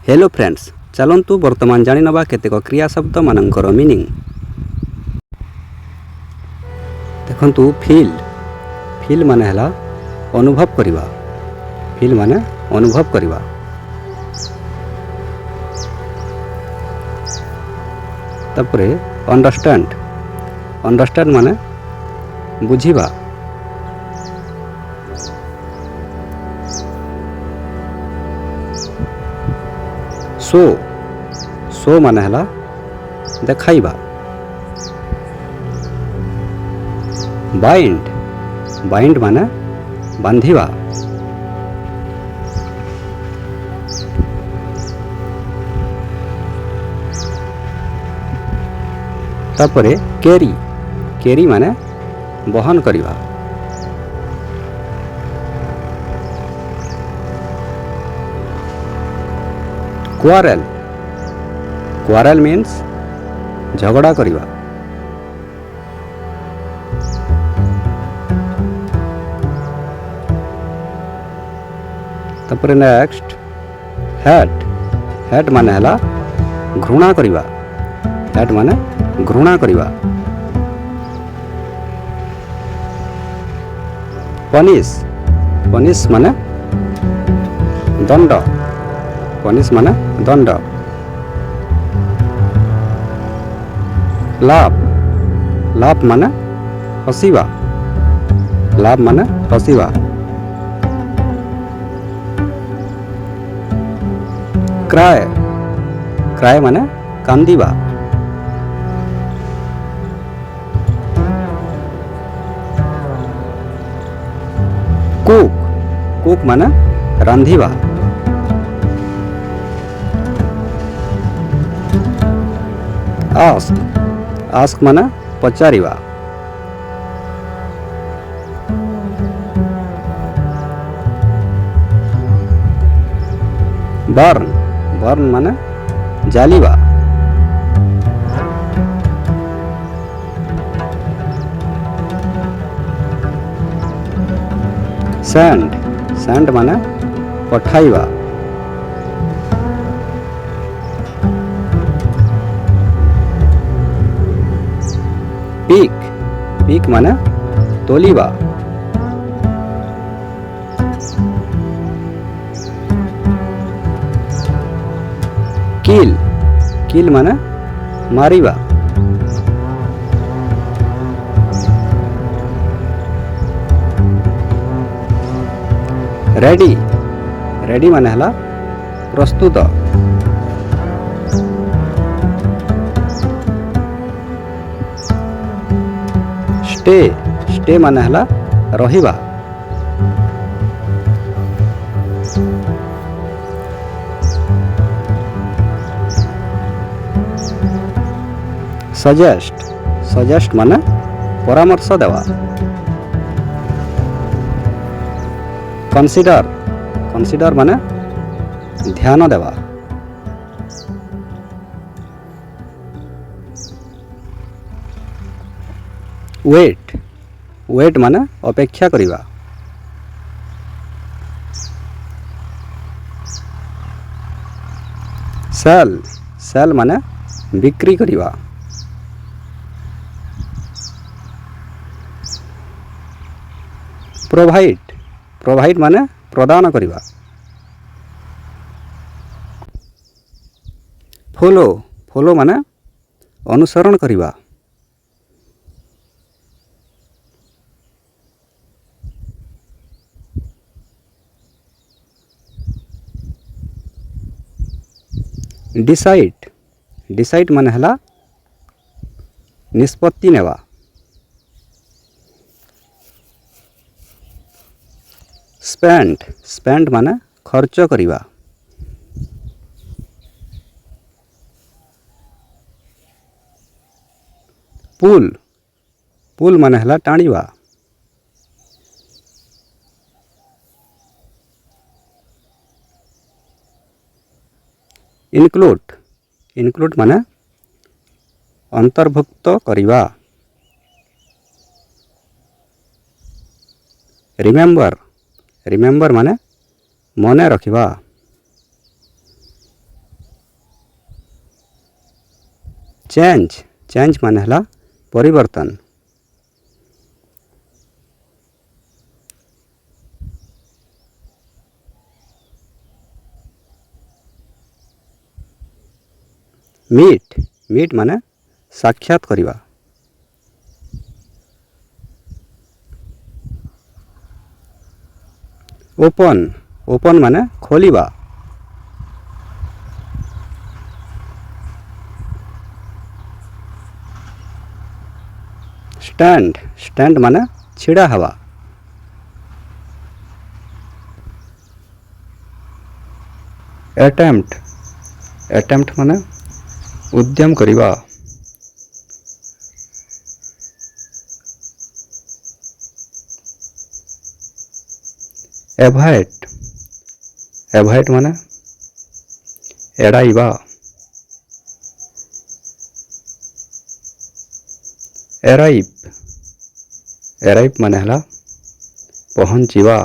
Hello friends, चलतु बर्तमान जानी नवा केतेक क्रिया शब्द मानकर मीनिंग। देखंतु फील फील माने हला अनुभव करिवा। फील माने अनुभव करिवा। तापरे अंडरस्टैंड अंडरस्टैंड माने बुझिवा। शो शो माने हला देखाइबा। बाइंड बाइंड माने बांधिबा। तापरे कैरी कैरी माने बहन करिबा। क्वारेल क्वारेल मीन्स झगड़ा करिबा। तापरे नेक्स्ट हेट हेट माने हला घृणा करिबा। हेट माने घृणा करिबा। पनिश पनिश माने दंड। पनिश माने दंड। लाभ लाभ माने हसीबा। लाभ माने हसीबा। क्राय क्राय माने कांदीबा। कुक कुक माने रांधिबा। आस्क आस्क माने पचारिबा। बर्न बर्न माने जालिबा। सैंड सैंड माने पठाइबा। पीक पीक माने तोलिबा। किल किल माने मारिबा। रेडी रेडी माने हला प्रस्तुत। स्टे स्टे माने हला रहिबा। सजेस्ट सजेस्ट माने परामर्श देवा। कंसीडर कंसीडर माने ध्यान देवा। वेट वेट माने अपेक्षा करिबा। सेल सेल माने बिक्री करिबा। प्रोवाइड प्रोवाइड माने प्रदान करिबा। फॉलो फॉलो माने अनुसरण करिबा। डिसाइड डिसाइड माने हला निष्पत्ति नेवा। स्पेंड स्पेंड माने खर्च करिबा। पुल पुल माने हला टाणिबा। इनक्लूड इनक्लूड माने अंतर्भुक्त करिबा। रिमेंबर रिमेंबर माने मने रखिबा। चेंज चेंज माने हला परिवर्तन। मीट मीट माने साक्षात करिबा। ओपन ओपन माने खोलिबा। स्टैंड स्टैंड माने छिड़ा हवा। अटेम्प्ट अटेम्प्ट माने उद्यम करिबा। एवॉइड एवॉइड माने एड़ाइबा। एराइव एराइव माने हला पहुंचिबा।